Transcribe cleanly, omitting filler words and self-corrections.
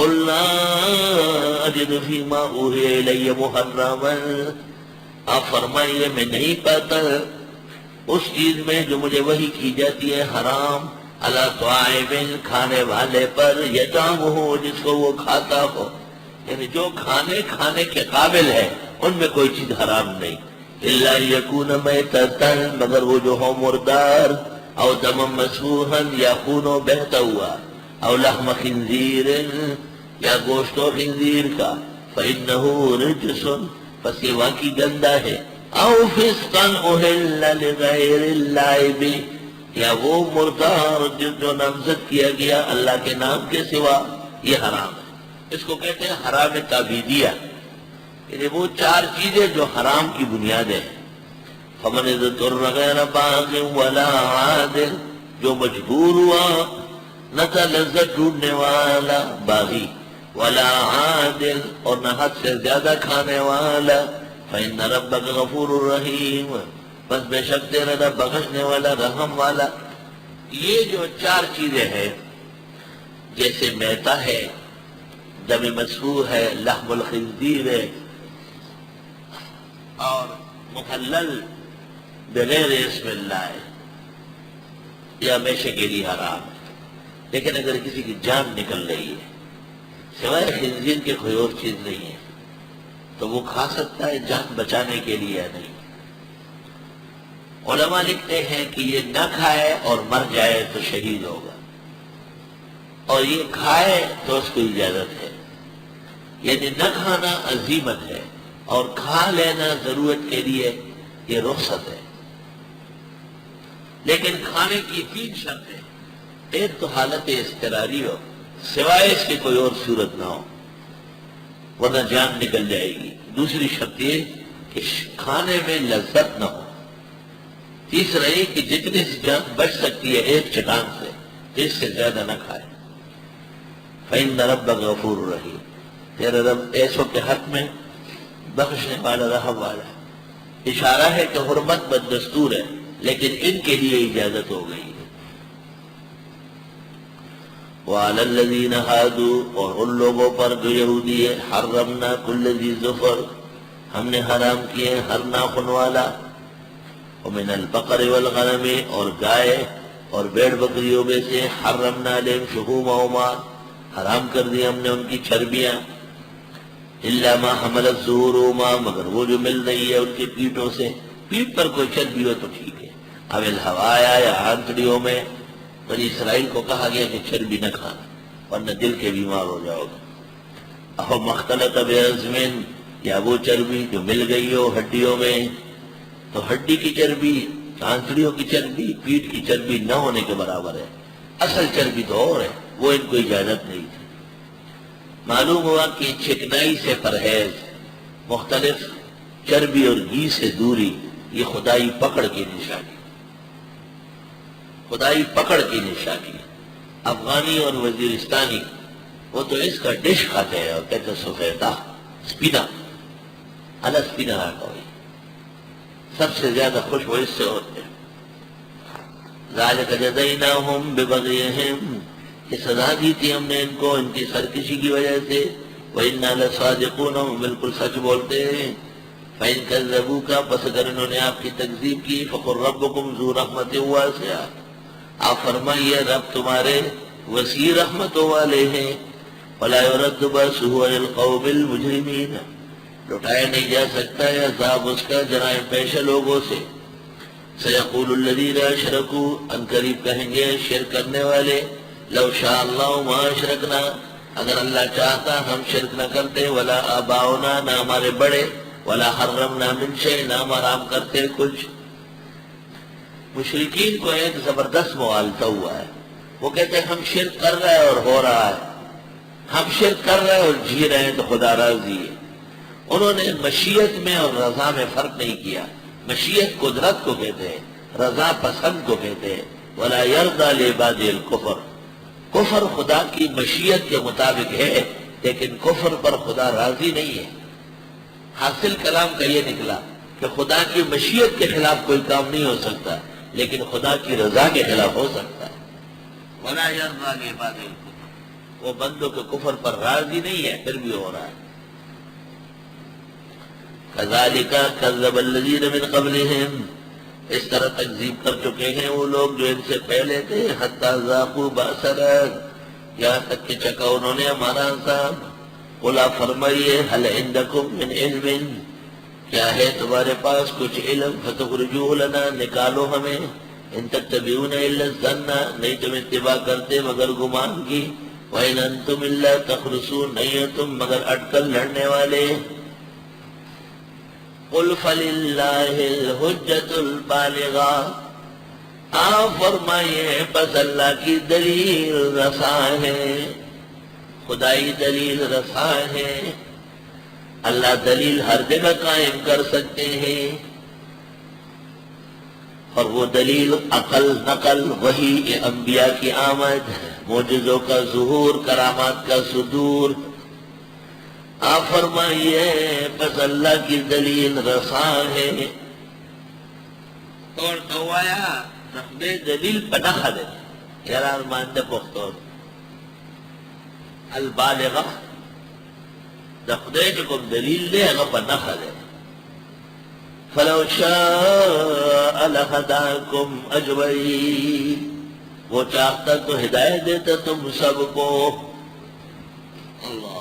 قل لا اجد فيما اوحي الی محرما، آپ فرمائیے میں نہیں پاتا اس چیز میں جو مجھے وحی کی جاتی ہے حرام، علی طاعم کھانے والے پر، یطعمہ جس کو وہ کھاتا ہو، یعنی جو کھانے کے قابل ہے ان میں کوئی چیز حرام نہیں، الا یکون میتۃ مگر وہ جو ہو مردار، او دم مسفوحا یا خون بہتا ہوا، او لحم خنزیر یا گوشت و خنزیر کا، فإنہ رجس پس یہ واقعی گندہ ہے، او فسقا اہل لغیر اللہ بھی، یا وہ مردار جو نامزد کیا گیا اللہ کے نام کے سوا، یہ حرام ہے۔ اس کو کہتے ہیں حرام تعبیدیہ، یعنی وہ چار چیزیں جو حرام کی بنیادیں ہیں۔ فمن اضطر غیر باغ ولا عاد، جو مجبور ہوا نہ تھا لذت ڈھونڈنے والا باغی، ولا عادل اور نہ حد سے زیادہ کھانے والا، فإن ربک غفور رحیم بس بے شک تیرا رب بخشنے والا رحم والا۔ یہ جو چار چیزیں ہیں، جیسے میتا ہے، دم مسفوح ہے، لحم الخنزیر ہے، اور محلل بغیر اسم اللہ ہے، یہ ہمیشہ کے لیے حرام ہے۔ لیکن اگر کسی کی جان نکل رہی ہے سوائے خنزیر کے کوئی اور چیز نہیں ہے تو وہ کھا سکتا ہے جان بچانے کے لیے یا نہیں؟ علماء لکھتے ہیں کہ یہ نہ کھائے اور مر جائے تو شہید ہوگا، اور یہ کھائے تو اس کو اجازت ہے، یعنی نہ کھانا عزیمت ہے اور کھا لینا ضرورت کے لیے یہ رخصت ہے۔ لیکن کھانے کی تین شرطیں، ایک تو حالت اضطراری ہو، سوائے اس کی کوئی اور صورت نہ ہو ورنہ جان نکل جائے گی، دوسری شرط یہ کہ کھانے میں لذت نہ ہو، تیسرا یہ کہ جتنے سے جان بچ سکتی ہے ایک چٹان سے، اس سے زیادہ نہ کھائے۔ فإن ربک غفور رحیم، تیرا رب ایسوں کے حق میں بخشنے والا رحم والا ہے۔ اشارہ ہے کہ حرمت بددستور ہے لیکن ان کے لیے اجازت ہو گئی ہے۔ وعلی الذین ہادوا، اور ان لوگوں پر جو یہودی ہے، حرمنا کل ذی ظفر، ہم نے حرام کیے ہر ناخن والا، ومن البقر والغنم، اور گائے اور بھیڑ بکریوں میں سے، حرمنا علیہم شحومہما، حرام کر دی ہم نے ان کی چربیاں، الا ما حملت ظہورہما، مگر وہ جو مل رہی ہے ان کی پیٹوں سے، پیٹ پر کوئی چربی ہو تو ٹھیک ہے، اب الہوایا یا آنتڑیوں میں، بنی اسرائیل کو کہا گیا کہ چربی نہ کھانا ورنہ دل کے بیمار ہو جاؤ گے۔ اہو مختلط بعظم، یا وہ چربی جو مل گئی ہو ہڈیوں میں، تو ہڈی کی چربی، آنتڑیوں کی چربی، پیٹ کی چربی نہ ہونے کے برابر ہے، اصل چربی تو اور ہے، وہ ان کو اجازت نہیں تھی۔ معلوم ہوا کہ چکنائی سے پرہیز، مختلف چربی اور گھی سے دوری، یہ خدائی پکڑ کی نشانی، خدائی پکڑ کی نشانی ہے۔ افغانی اور وزیرستانی وہ تو اس کا ڈش کھاتے ہیں اور کہتے ہیں سفیدہ، سپینا، اللہ سپینا رکھا ہوئی، سب سے زیادہ خوش وہ اس سے ہوتے ہیں۔ ذالک جزیناہم ببغیہم، یہ سزا دی تھی ہم نے ان کو ان کی سرکشی کی وجہ سے، وَإِنَّا لَصَادِقُونَ، ہم بالکل سچ بولتے ہیں۔ فَإِن كَذَّبُوكَ، پس اگر انہوں نے آپ کی تکذیب کی، فَقُلْ رَبُّكُمْ ذُو رَحْمَةٍ وَاسِعَةٍ، آپ فرمائیے رب تمہارے وسیع رحمتوں والے ہیں، وَلَا يُرَدُّ بَأْسُهُ عَنِ الْقَوْمِ الْمُجْرِمِينَ، لٹایا نہیں جا سکتا ہے عذاب اس کا جرائم پیشہ لوگوں سے۔ سَيَقُولُ الَّذِينَ أَشْرَكُوا، ان قریب کہیں گے شرک کرنے والے، لو شاء اللہ ما اشرکنا، اگر اللہ چاہتا ہم شرک نہ کرتے، ولا آباؤنا، نہ ہمارے بڑے، ولا حرمنا من شیء، نہ ہم حرام کرتے کچھ۔ مشرکین کو ایک زبردست موالتا ہوا ہے، وہ کہتے ہیں ہم شرک کر رہے ہیں اور ہو رہا ہے، ہم شرک کر رہے ہیں اور جی رہے ہیں تو خدا راضی ہے۔ انہوں نے مشیت میں اور رضا میں فرق نہیں کیا، مشیت قدرت کو کہتے ہیں، رضا پسند کو کہتے ہیں۔ ولا یرضی لعبادہ الکفر، کفر خدا کی مشیت کے مطابق ہے لیکن کفر پر خدا راضی نہیں ہے۔ حاصل کلام کا یہ نکلا کہ خدا کی مشیت کے خلاف کوئی کام نہیں ہو سکتا لیکن خدا کی رضا کے خلاف ہو سکتا ہے۔ وَلَا يَرْضَىٰ لِعِبَادِهِ الْكُفْرَ، وہ بندوں کے کفر پر راضی نہیں ہے، پھر بھی ہو رہا ہے۔ كَذَلِكَ كَذَّبَ الَّذِينَ مِنْ قَبْلِهِمْ، اس طرح تکذیب کر چکے ہیں وہ لوگ جو ان سے پہلے تھے، حَتَّى ذَاقُوا بَأْسَنَا، یہاں تک کہ چکا انہوں نے ہمارا عذاب۔ قُلْ فرمائیے هَلْ عِنْدَكُمْ مِنْ عِلْمٍ، کیا ہے تمہارے پاس کچھ علم، فَتُخْرِجُوهُ لَنَا، نکالو ہمیں، إِن تَتَّبِعُونَ إِلَّا الظَّنَّ، نہیں تم اتباع کرتے مگر گمان کی، وَإِنْ أَنْتُمْ إِلَّا تَخْرُصُونَ، نہیں ہو تم مگر اٹکل لڑنے والے۔ قُلْ فَلِلَّهِ الْحُجَّةُ الْبَالِغَةُ، آپ فرمائیے بس اللہ کی دلیل رساں ہے، خدائی دلیل رساں ہے، اللہ دلیل ہر جگہ قائم کر سکتے ہیں، اور وہ دلیل عقل، نقل، وحی انبیاء کی آمد، معجزوں کا ظہور، کرامات کا صدور۔ آپ فرمائیے بس اللہ کی دلیل رساں ہے، اور دوایا نخبے دلیل پناہ دے یران ماندے پختور البالغہ، نخبے جکم دلیل دے اگا پناہ دے۔ فَلَوْ شَاءَ لَهَدَاكُمْ أَجْمَعِينَ، وہ چاہتا تو ہدایت دیتا تم سب کو۔ اللہ